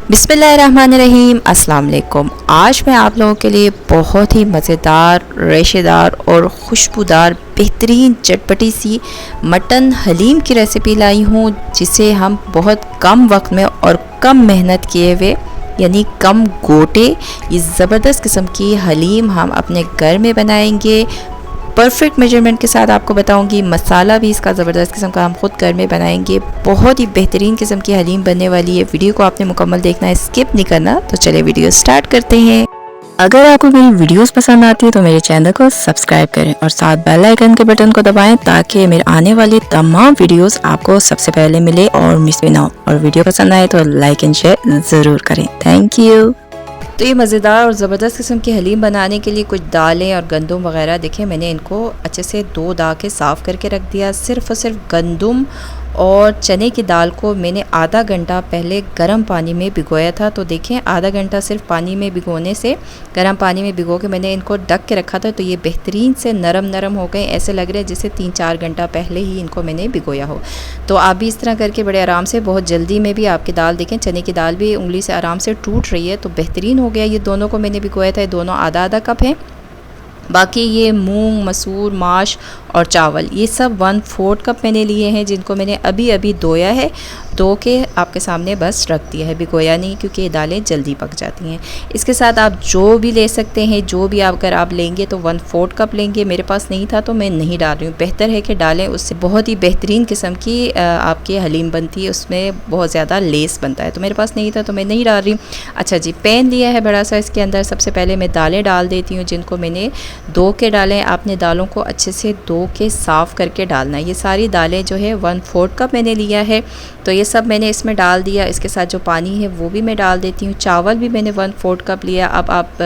बिस्मिल्लाहिर्रहमानिर्रहीम, अस्सलाम वालेकुम। आज मैं आप लोगों के लिए बहुत ही मज़ेदार, रेशेदार और खुशबूदार बेहतरीन चटपटी सी मटन हलीम की रेसिपी लाई हूँ, जिसे हम बहुत कम वक्त में और कम मेहनत किए हुए यानी कम गोटे ये ज़बरदस्त किस्म की हलीम हम अपने घर में बनाएंगे। परफेक्ट मेजरमेंट के साथ आपको बताऊंगी। मसाला भी इसका ज़बरदस्त किस्म का हम खुद घर में बनाएंगे। बहुत ही बेहतरीन किस्म की हलीम बनने वाली है। वीडियो को आपने मुकम्मल देखना है, स्किप नहीं करना। तो चलिए वीडियो स्टार्ट करते हैं। अगर आपको मेरी वीडियोस पसंद आती है तो मेरे चैनल को सब्सक्राइब करें और साथ बेल आइकन के बटन को दबाएं, ताकि मेरे आने वाली तमाम वीडियोस आपको सबसे पहले मिले और मिस भी ना हो। और वीडियो पसंद आए तो लाइक एंड शेयर ज़रूर करें। Thank you. तो ये मज़ेदार और ज़बरदस्त किस्म की हलीम बनाने के लिए कुछ दालें और गंदम वगैरह देखिए मैंने इनको अच्छे से धो धा के साफ़ करके रख दिया। सिर्फ़ और सिर्फ गंदम और चने की दाल को मैंने आधा घंटा पहले गर्म पानी में भिगोया था। तो देखें आधा घंटा सिर्फ पानी में भिगोने से, गर्म पानी में भिगो के मैंने इनको ढक के रखा था। तो ये बेहतरीन से नरम नरम हो गए, ऐसे लग रहे हैं जैसे 3-4 घंटा पहले ही इनको मैंने भिगोया हो। तो आप भी इस तरह करके बड़े आराम से, बहुत जल्दी में भी आपकी दाल देखें चने की दाल भी उंगली से आराम से टूट रही है। तो बेहतरीन हो गया। ये दोनों को मैंने भिगोया था, ये दोनों आधा आधा कप हैं। बाकी ये मूंग, मसूर, माश और चावल ये सब 1/4 कप मैंने लिए हैं, जिनको मैंने अभी अभी धोया है। धो के आपके सामने बस रख दिया है, भिगोया नहीं, क्योंकि ये दालें जल्दी पक जाती हैं। इसके साथ आप जो भी ले सकते हैं, जो भी अगर आप लेंगे तो 1/4 कप लेंगे। मेरे पास नहीं था तो मैं नहीं डाल रही हूँ। बेहतर है कि डालें, उससे बहुत ही बेहतरीन किस्म की आपकी हलीम बनती है, उसमें बहुत ज़्यादा लेस बनता है। तो मेरे पास नहीं था तो मैं नहीं डाल रही हूँ। अच्छा जी, पैन लिया है बड़ा सा। इसके अंदर सबसे पहले मैं दालें डाल देती हूँ, जिनको मैंने धो के डालें। आपने दालों को अच्छे से धो के साफ़ करके डालना है। ये सारी दालें जो है 1/4 कप मैंने लिया है, तो ये सब मैंने इसमें डाल दिया। इसके साथ जो पानी है वो भी मैं डाल देती हूँ। चावल भी मैंने 1/4 कप लिया। अब आप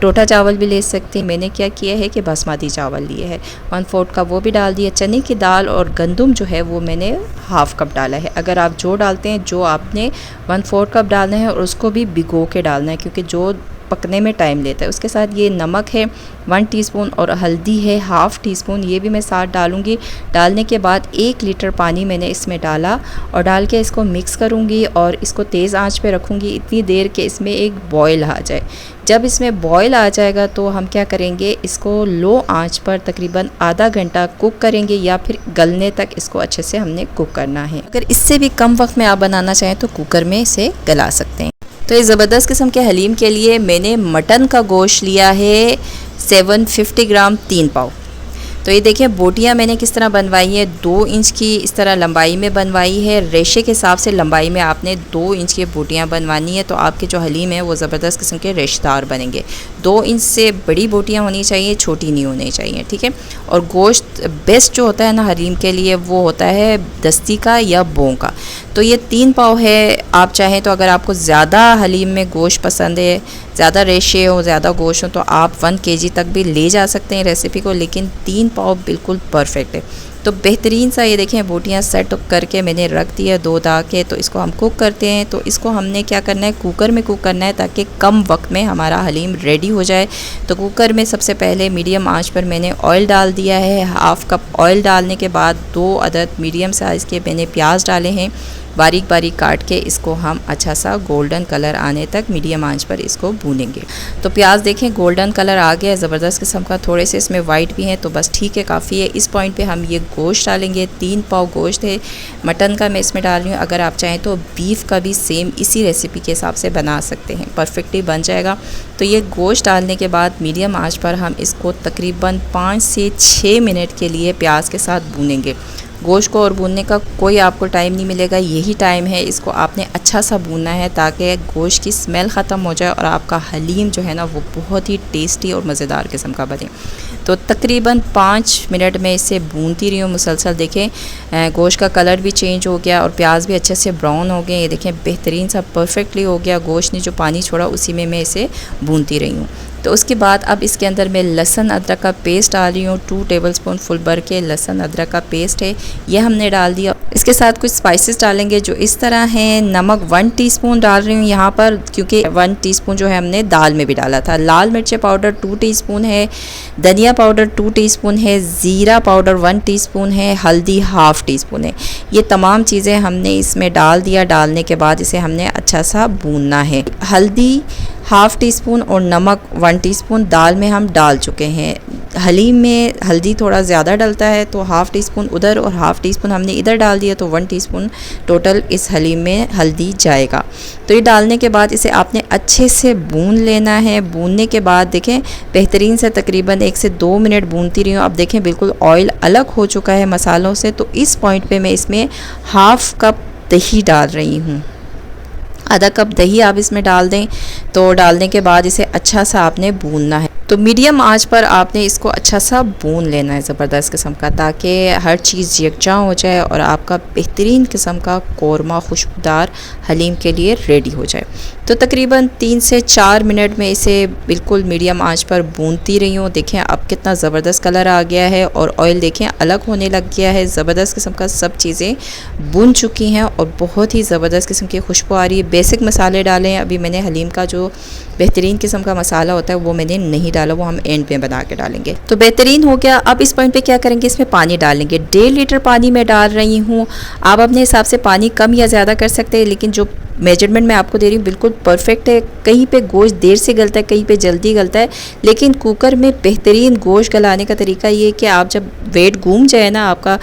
टोटा चावल भी ले सकते हैं। मैंने क्या किया है कि बासमती चावल लिए है 1/4 कप, वो भी डाल दिया। चने की दाल और गंदम जो है वो मैंने 1/2 कप डाला है। अगर आप जो डालते हैं, जो आपने 1/4 कप डालना है और उसको भी भिगो के डालना है, क्योंकि जो पकने में टाइम लेता है। उसके साथ ये नमक है 1 टीस्पून और हल्दी है 1/2 टीस्पून, ये भी मैं साथ डालूँगी। डालने के बाद 1 लीटर पानी मैंने इसमें डाला और डाल के इसको मिक्स करूँगी और इसको तेज़ आंच पे रखूँगी इतनी देर के इसमें एक बॉयल आ जाए। जब इसमें बॉयल आ जाएगा तो हम क्या करेंगे, इसको लो आंच पर तकरीबन आधा घंटा कुक करेंगे, या फिर गलने तक इसको अच्छे से हमने कुक करना है। अगर इससे भी कम वक्त में आप बनाना चाहें तो कुकर में इसे गला सकते हैं। तो इस ज़बरदस्त किस्म के हलीम के लिए मैंने मटन का गोश्त लिया है 750 ग्राम, 3 पाव। तो ये देखिए बोटियाँ मैंने किस तरह बनवाई है। 2 इंच की इस तरह लंबाई में बनवाई है। रेशे के हिसाब से लंबाई में आपने 2 इंच की बोटियाँ बनवानी है, तो आपके जो हलीम है वो ज़बरदस्त किस्म के रेशेदार बनेंगे। 2 इंच से बड़ी बोटियाँ होनी चाहिए, छोटी नहीं होनी चाहिए, ठीक है। और गोश्त बेस्ट जो होता है ना हलीम के लिए, वो होता है दस्ती का या बों का। तो ये 3 पाव है। आप चाहें तो अगर आपको ज़्यादा हलीम में गोश्त पसंद है, ज़्यादा रेशे हो, ज़्यादा गोश्त हो, तो आप 1 kg तक भी ले जा सकते हैं रेसिपी को, लेकिन 3 पाव बिल्कुल परफेक्ट है। तो बेहतरीन सा ये देखें बोटियाँ सेट करके मैंने रख दिया धो धा के। तो इसको हम कुक करते हैं। तो इसको हमने क्या करना है, कुकर में कुक करना है, ताकि कम वक्त में हमारा हलीम रेडी हो जाए। तो कुकर में सबसे पहले मीडियम आंच पर मैंने ऑयल डाल दिया है। 1/2 कप ऑयल डालने के बाद 2 अदद मीडियम साइज़ के मैंने प्याज डाले हैं, बारीक बारीक काट के। इसको हम अच्छा सा गोल्डन कलर आने तक मीडियम आंच पर इसको भूनेंगे। तो प्याज देखें गोल्डन कलर आ गया है ज़बरदस्त किस्म का, थोड़े से इसमें वाइट भी हैं, तो बस ठीक है, काफ़ी है। इस पॉइंट पे हम ये गोश्त डालेंगे। 3 पाव गोश्त है मटन का मैं इसमें डाल रही हूँ। अगर आप चाहें तो बीफ का भी सेम इसी रेसिपी के हिसाब से बना सकते हैं, परफेक्टली बन जाएगा। तो ये गोश्त डालने के बाद मीडियम आँच पर हम इसको तकरीबन 5 से 6 मिनट के लिए प्याज के साथ भूनेंगे। गोश्त को और भूनने का कोई आपको टाइम नहीं मिलेगा, यही टाइम है। इसको आपने अच्छा सा भूनना है ताकि गोश्त की स्मेल ख़त्म हो जाए और आपका हलीम जो है ना वो बहुत ही टेस्टी और मज़ेदार किस्म का बने। तो तकरीबन 5 मिनट में इसे भूनती रही हूँ मुसलसल। देखें गोश्त का कलर भी चेंज हो गया और प्याज भी अच्छे से ब्राउन हो गए। ये देखें बेहतरीन सा परफेक्टली हो गया। गोश्त ने जो पानी छोड़ा उसी में मैं इसे भूनती रही हूँ। तो उसके बाद अब इसके अंदर मैं लहसुन अदरक का पेस्ट डाल रही हूँ। 2 टेबलस्पून फुल भर के लहसुन अदरक का पेस्ट है, ये हमने डाल दिया। इसके साथ कुछ स्पाइसेस डालेंगे जो इस तरह हैं। नमक 1 टीस्पून डाल रही हूँ यहाँ पर, क्योंकि 1 टीस्पून जो है हमने दाल में भी डाला था। लाल मिर्च पाउडर 2 टीस्पून है, धनिया पाउडर 2 टीस्पून है, ज़ीरा पाउडर 1 टीस्पून है, हल्दी 1/2 टीस्पून है। ये तमाम चीज़ें हमने इसमें डाल दिया। डालने के बाद इसे हमने अच्छा सा भूनना है। हल्दी 1/2 टीस्पून और नमक 1 टीस्पून दाल में हम डाल चुके हैं। हलीम में हल्दी थोड़ा ज़्यादा डलता है, तो 1/2 टीस्पून उधर और 1/2 टीस्पून हमने इधर डाल दिया, तो 1 टीस्पून टोटल इस हलीम में हल्दी जाएगा। तो ये डालने के बाद इसे आपने अच्छे से भून लेना है। भूनने के बाद देखें बेहतरीन से तकरीबन 1 से 2 मिनट भूनती रही हूँ। अब देखें बिल्कुल ऑयल अलग हो चुका है मसालों से। तो इस पॉइंट पे मैं इसमें 1/2 कप दही डाल रही हूँ। आधा कप दही आप इसमें डाल दें। तो डालने के बाद इसे अच्छा सा आपने भूनना है। तो मीडियम आंच पर आपने इसको अच्छा सा भून लेना है ज़बरदस्त किस्म का, ताकि हर चीज़ यकजा हो जाए और आपका बेहतरीन किस्म का कौरमा खुशबूदार हलीम के लिए रेडी हो जाए। तो तकरीबन 3 से 4 मिनट में इसे बिल्कुल मीडियम आंच पर भूनती रही हूँ। देखें अब कितना ज़बरदस्त कलर आ गया है और ऑयल देखें अलग होने लग गया है। ज़बरदस्त किस्म का सब चीज़ें भून चुकी हैं और बहुत ही ज़बरदस्त किस्म की खुशबू आ रही है। बेसिक मसाले डाले हैं। अभी मैंने हलीम का जो बेहतरीन किस्म का मसाला होता है वो मैंने नहीं डाला, वो हम एंड में बना के डालेंगे। तो बेहतरीन हो गया। अब इस पॉइंट पे क्या करेंगे, इसमें पानी डालेंगे। 1.5 लीटर पानी मैं डाल रही हूँ। आप अपने हिसाब से पानी कम या ज़्यादा कर सकते हैं, लेकिन जो मेजरमेंट मैं आपको दे रही हूँ बिल्कुल परफेक्ट है। कहीं पे गोश्त देर से गलता है, कहीं पे जल्दी गलता है, लेकिन कुकर में बेहतरीन गोश्त गलाने का तरीका ये है कि आप जब वेट घूम जाए ना, आपका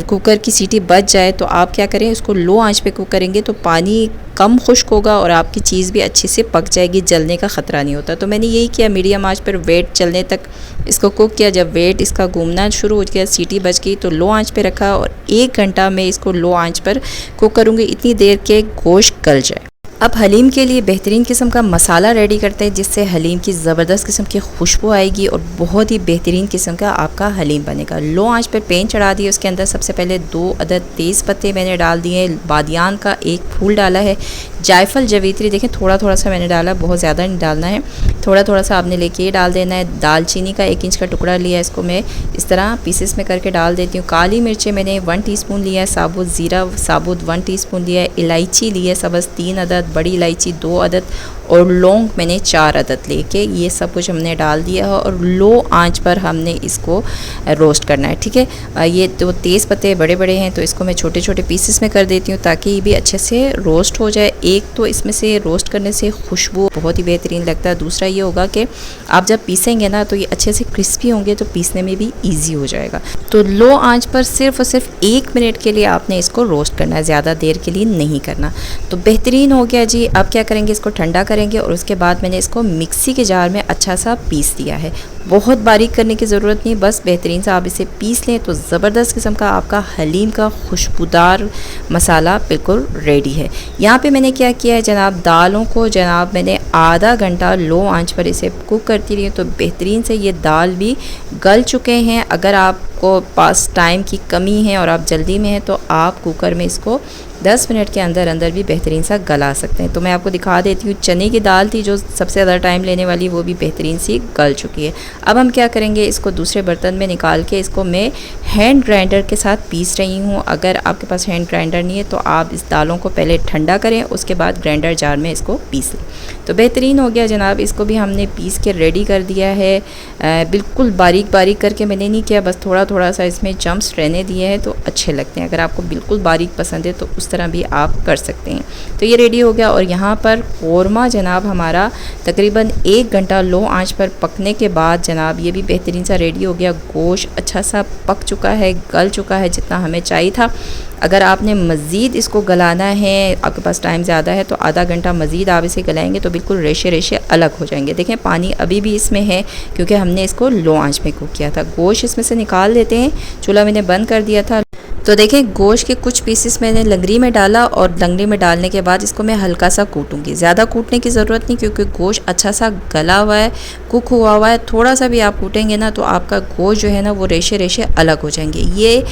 कुकर की सीटी बच जाए, तो आप क्या करें, इसको लो आंच पे कुक करेंगे तो पानी कम खुश्क होगा और आपकी चीज़ भी अच्छे से पक जाएगी, जलने का ख़तरा नहीं होता। तो मैंने यही किया, मीडियम आंच पर वेट चलने तक इसको कुक किया। जब वेट इसका घूमना शुरू हो गया, सीटी बच गई, तो लो आंच पे रखा और 1 घंटा मैं इसको लो आंच पर कुक करूँगी, इतनी देर के गोश्त गल जाए। अब हलीम के लिए बेहतरीन किस्म का मसाला रेडी करते हैं, जिससे हलीम की ज़बरदस्त किस्म की खुशबू आएगी और बहुत ही बेहतरीन किस्म का आपका हलीम बनेगा। लो आंच पर पैन चढ़ा दिए। उसके अंदर सबसे पहले 2 अदद तेज़ पत्ते मैंने डाल दिए। बादियान का 1 फूल डाला है। जायफल जवित्री देखें थोड़ा थोड़ा सा मैंने डाला, बहुत ज़्यादा नहीं डालना है, थोड़ा थोड़ा सा आपने लेके डाल देना है। दालचीनी का 1 इंच का टुकड़ा लिया, इसको मैं इस तरह पीसेस में करके डाल देती हूँ। काली मिर्चें मैंने 1 टीस्पून लिया है। साबुत ज़ीरा साबुत 1 टीस्पून लिया है। इलायची ली है सब्ज़ 3 अदद, बड़ी इलायची 2 अदद और लौंग मैंने 4 अदद लेके ये सब कुछ हमने डाल दिया है और लो आंच पर हमने इसको रोस्ट करना है। ठीक है, ये तो तेज़ पत्ते बड़े बड़े हैं, तो इसको मैं छोटे छोटे पीसेस में कर देती हूँ ताकि ये भी अच्छे से रोस्ट हो जाए। एक तो इसमें से रोस्ट करने से खुशबू बहुत ही बेहतरीन लगता है। दूसरा ये होगा कि आप जब पीसेंगे ना तो ये अच्छे से क्रिस्पी होंगे, तो पीसने में भी ईजी हो जाएगा। तो लो आंच पर सिर्फ और सिर्फ 1 मिनट के लिए आपने इसको रोस्ट करना है, ज़्यादा देर के लिए नहीं करना। तो बेहतरीन हो गया जी। अब क्या करेंगे, इसको ठंडा करेंगे और उसके बाद मैंने इसको मिक्सी के जार में अच्छा सा पीस दिया है। बहुत बारीक करने की ज़रूरत नहीं, बस बेहतरीन सा आप इसे पीस लें तो ज़बरदस्त किस्म का आपका हलीम का खुशबूदार मसाला बिल्कुल रेडी है। यहाँ पे मैंने क्या किया है जनाब, दालों को जनाब मैंने आधा घंटा लो आंच पर इसे कुक करती रही, तो बेहतरीन से ये दाल भी गल चुके हैं। अगर आपको पास टाइम की कमी है और आप जल्दी में हैं तो आप कुकर में इसको 10 मिनट के अंदर अंदर भी बेहतरीन सा गला सकते हैं। तो मैं आपको दिखा देती हूँ, चने की दाल थी जो सबसे ज़्यादा टाइम लेने वाली, वो भी बेहतरीन सी गल चुकी है। अब हम क्या करेंगे, इसको दूसरे बर्तन में निकाल के इसको मैं हैंड ग्राइंडर के साथ पीस रही हूँ। अगर आपके पास हैंड ग्राइंडर नहीं है तो आप इस दालों को पहले ठंडा करें, उसके बाद ग्राइंडर जार में इसको पीस लें। तो बेहतरीन हो गया जनाब, इसको भी हमने पीस के रेडी कर दिया है। बिल्कुल बारीक बारीक करके मैंने नहीं किया, बस थोड़ा थोड़ा सा इसमें जम्प्स रहने दिए हैं तो अच्छे लगते हैं। अगर आपको बिल्कुल बारीक पसंद है तो उस तरह भी आप कर सकते हैं। तो ये रेडी हो गया और यहाँ पर कौरमा जनाब हमारा तकरीबन 1 घंटा लो आंच पर पकने के बाद जनाब ये भी बेहतरीन सा रेडी हो गया। गोश्त अच्छा सा पक चुका है, गल चुका है जितना हमें चाहिए था। अगर आपने मज़ीद इसको गलाना है, आपके पास टाइम ज़्यादा है, तो आधा घंटा मज़ीद आप इसे गलाएंगे तो बिल्कुल रेशे रेशे अलग हो जाएंगे। देखें पानी अभी भी इसमें है क्योंकि हमने इसको लो आंच में कुक किया था। गोश्त इसमें से निकाल देते हैं, चूल्हा मैंने बंद कर दिया था। तो देखें गोश्त के कुछ पीसेस मैंने लंगरी में डाला और लंगरी में डालने के बाद इसको मैं हल्का सा कूटूंगी। ज़्यादा कूटने की ज़रूरत नहीं क्योंकि गोश्त अच्छा सा गला हुआ है, कुक हुआ हुआ है। थोड़ा सा भी आप कूटेंगे ना तो आपका गोश्त जो है ना वो रेशे रेशे अलग हो जाएंगे। ये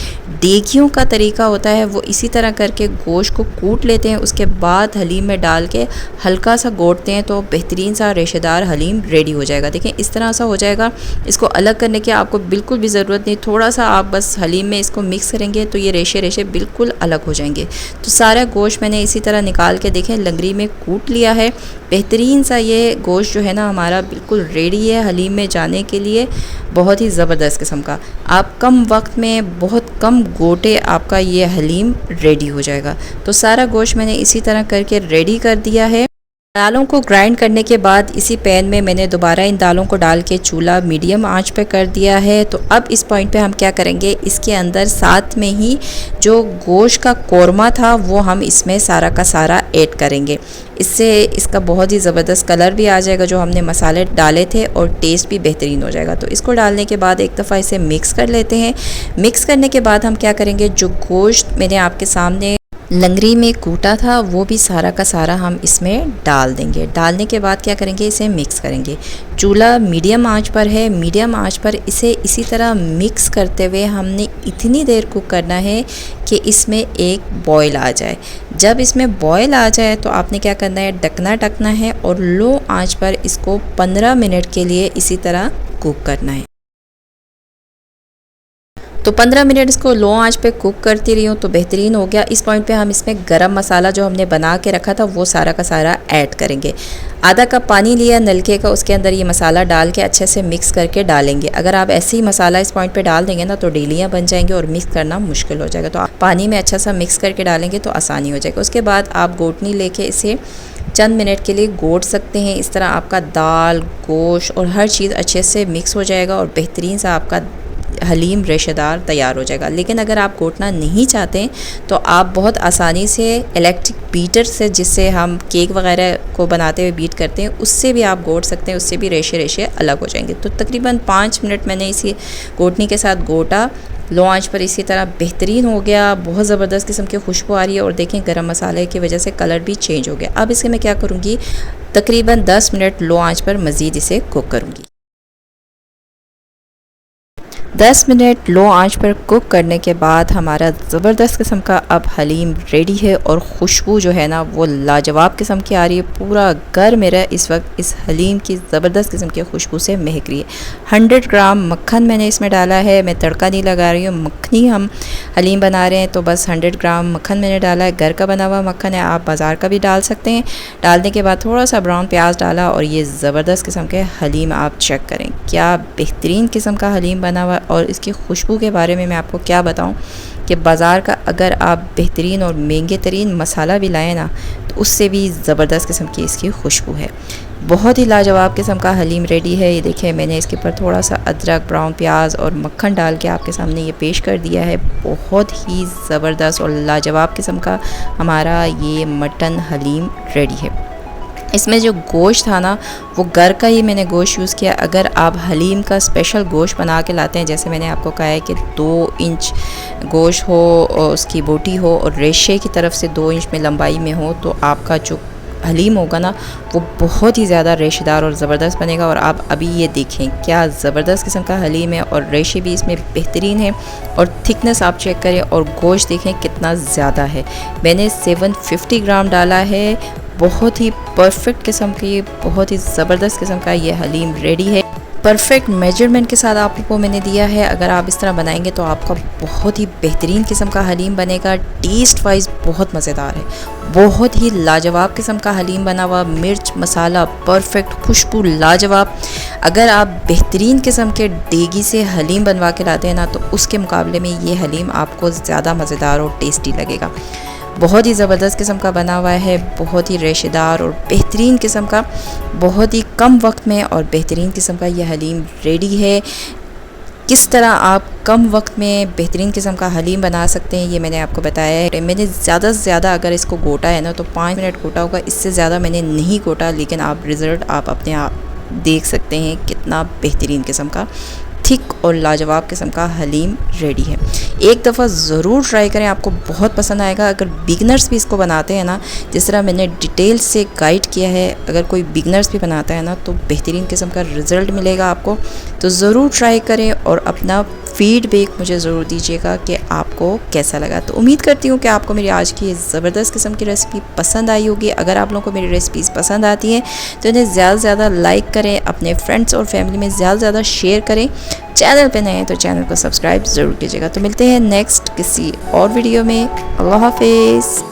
देगियों का तरीका होता है, वो इसी तरह करके गोश्त को कूट लेते हैं, उसके बाद हलीम में डाल के हल्का सा गोटते हैं तो बेहतरीन सा रेशेदार हलीम रेडी हो जाएगा। देखें इस तरह सा हो जाएगा। इसको अलग करने की आपको बिल्कुल भी ज़रूरत नहीं, थोड़ा सा आप बस हलीम में इसको मिक्स करेंगे तो ये रेशे रेशे बिल्कुल अलग हो जाएंगे। तो सारा गोश्त मैंने इसी तरह निकाल के देखें लंगरी में कूट लिया है। बेहतरीन सा ये गोश्त जो है ना हमारा बिल्कुल रेडी है हलीम में जाने के लिए। बहुत ही ज़बरदस्त किस्म का, आप कम वक्त में बहुत कम गोटे आपका ये हलीम रेडी हो जाएगा। तो सारा गोश्त मैंने इसी तरह करके रेडी कर दिया है। दालों को ग्राइंड करने के बाद इसी पैन में मैंने दोबारा इन दालों को डाल के चूल्हा मीडियम आंच पे कर दिया है। तो अब इस पॉइंट पे हम क्या करेंगे, इसके अंदर साथ में ही जो गोश्त का कोरमा था वो हम इसमें सारा का सारा ऐड करेंगे। इससे इसका बहुत ही ज़बरदस्त कलर भी आ जाएगा जो हमने मसाले डाले थे, और टेस्ट भी बेहतरीन हो जाएगा। तो इसको डालने के बाद एक दफ़ा इसे मिक्स कर लेते हैं। मिक्स करने के बाद हम क्या करेंगे, जो गोश्त मैंने आपके सामने लंगरी में कूटा था वो भी सारा का सारा हम इसमें डाल देंगे। डालने के बाद क्या करेंगे, इसे मिक्स करेंगे। चूल्हा मीडियम आंच पर है, मीडियम आंच पर इसे इसी तरह मिक्स करते हुए हमने इतनी देर कुक करना है कि इसमें एक बॉयल आ जाए। जब इसमें बॉयल आ जाए तो आपने क्या करना है, ढकना है और लो आंच पर इसको 15 मिनट के लिए इसी तरह कुक करना है। तो 15 मिनट इसको लो आंच पे कुक करती रही हूँ तो बेहतरीन हो गया। इस पॉइंट पे हम इसमें गरम मसाला जो हमने बना के रखा था वो सारा का सारा ऐड करेंगे। आधा कप पानी लिया नलके का, उसके अंदर ये मसाला डाल के अच्छे से मिक्स करके डालेंगे। अगर आप ऐसे ही मसाला इस पॉइंट पे डाल देंगे ना तो डेलियाँ बन जाएंगे और मिक्स करना मुश्किल हो जाएगा। तो आप पानी में अच्छा सा मिक्स करके डालेंगे तो आसानी हो जाएगा। उसके बाद आप गोटनी लेके इसे चंद मिनट के लिए गोट सकते हैं। इस तरह आपका दाल, गोश्त और हर चीज़ अच्छे से मिक्स हो जाएगा और बेहतरीन सा आपका हलीम रेशेदार तैयार हो जाएगा। लेकिन अगर आप गोटना नहीं चाहते तो आप बहुत आसानी से इलेक्ट्रिक बीटर से, जिससे हम केक वगैरह को बनाते हुए बीट करते हैं, उससे भी आप गोट सकते हैं। उससे भी रेशे रेशे अलग हो जाएंगे। तो तकरीबन 5 मिनट मैंने इसी गोटनी के साथ गोटा लो आंच पर। इसी तरह बेहतरीन हो गया, बहुत ज़बरदस्त किस्म की खुशबू आ रही है और देखें गरम मसाले की वजह से कलर भी चेंज हो गया। अब इसके मैं क्या करूँगी, तकरीबन 10 मिनट लो आंच पर मज़ीद इसे कुक करूँगी। 10 मिनट लो आंच पर कुक करने के बाद हमारा ज़बरदस्त किस्म का अब हलीम रेडी है और खुशबू जो है ना वो लाजवाब किस्म की आ रही है। पूरा घर मेरा इस वक्त इस हलीम की ज़बरदस्त किस्म की खुशबू से महक रही है। 100 ग्राम मक्खन मैंने इसमें डाला है। मैं तड़का नहीं लगा रही हूँ, मक्खनी हम हलीम बना रहे हैं तो बस 100 ग्राम मक्खन मैंने डाला है। घर का बना हुआ मक्खन है, आप बाज़ार का भी डाल सकते हैं। डालने के बाद थोड़ा सा ब्राउन प्याज डाला और ये ज़बरदस्त किस्म के हलीम आप चेक करें, क्या बेहतरीन किस्म का हलीम बना हुआ। और इसकी खुशबू के बारे में मैं आपको क्या बताऊं कि बाज़ार का अगर आप बेहतरीन और महंगे तरीन मसाला भी लाएँ ना तो उससे भी ज़बरदस्त किस्म की इसकी खुशबू है। बहुत ही लाजवाब किस्म का हलीम रेडी है। ये देखिए मैंने इसके ऊपर थोड़ा सा अदरक, ब्राउन प्याज और मक्खन डाल के आपके सामने ये पेश कर दिया है। बहुत ही ज़बरदस्त और लाजवाब किस्म का हमारा ये मटन हलीम रेडी है। इसमें जो गोश्त था ना वो घर का ही मैंने गोश्त यूज़ किया। अगर आप हलीम का स्पेशल गोश्त बना के लाते हैं, जैसे मैंने आपको कहा है कि 2 इंच गोश्त हो और उसकी बोटी हो और रेशे की तरफ से 2 इंच में लंबाई में हो, तो आपका जो हलीम होगा ना वो बहुत ही ज़्यादा रेशेदार और ज़बरदस्त बनेगा। और आप अभी ये देखें क्या ज़बरदस्त किस्म का हलीम है और रेशे भी इसमें बेहतरीन है। और थिकनेस आप चेक करें और गोश्त देखें कितना ज़्यादा है। मैंने 750 ग्राम डाला है। बहुत ही परफेक्ट किस्म की, बहुत ही ज़बरदस्त किस्म का ये हलीम रेडी है। परफेक्ट मेजरमेंट के साथ आपको मैंने दिया है। अगर आप इस तरह बनाएंगे तो आपका बहुत ही बेहतरीन किस्म का हलीम बनेगा। टेस्ट वाइज बहुत मज़ेदार है, बहुत ही लाजवाब किस्म का हलीम बना हुआ। मिर्च मसाला परफेक्ट, खुशबू लाजवाब। अगर आप बेहतरीन किस्म के देगी से हलीम बनवा के लाते हैं ना तो उसके मुकाबले में ये हलीम आपको ज़्यादा मज़ेदार और टेस्टी लगेगा। बहुत ही ज़बरदस्त किस्म का बना हुआ है, बहुत ही रेशेदार और बेहतरीन किस्म का, बहुत ही कम वक्त में और बेहतरीन किस्म का ये हलीम रेडी है। किस तरह आप कम वक्त में बेहतरीन किस्म का हलीम बना सकते हैं ये मैंने आपको बताया है। मैंने ज़्यादा से ज़्यादा अगर इसको गोटा है ना तो 5 मिनट गोटा होगा, इससे ज़्यादा मैंने नहीं गोटा। लेकिन आप रिज़ल्ट आप अपने आप देख सकते हैं कितना बेहतरीन किस्म का थिक और लाजवाब किस्म का हलीम रेडी है। एक दफ़ा ज़रूर ट्राई करें, आपको बहुत पसंद आएगा। अगर बिगनर्स भी इसको बनाते हैं ना, जिस तरह मैंने डिटेल से गाइड किया है, अगर कोई बिगनर्स भी बनाता है ना तो बेहतरीन किस्म का रिज़ल्ट मिलेगा आपको। तो ज़रूर ट्राई करें और अपना फ़ीडबैक मुझे ज़रूर दीजिएगा कि आपको कैसा लगा। तो उम्मीद करती हूँ कि आपको मेरी आज की ये ज़बरदस्त किस्म की रेसिपी पसंद आई होगी। अगर आप लोगों को मेरी रेसिपीज़ पसंद आती हैं तो इन्हें ज़्यादा से ज़्यादा लाइक करें, अपने फ्रेंड्स और फैमिली में ज़्यादा से ज़्यादा शेयर करें। चैनल पे नए हैं तो चैनल को सब्सक्राइब ज़रूर कीजिएगा। तो मिलते हैं नेक्स्ट किसी और वीडियो में। अल्लाह हाफिज़।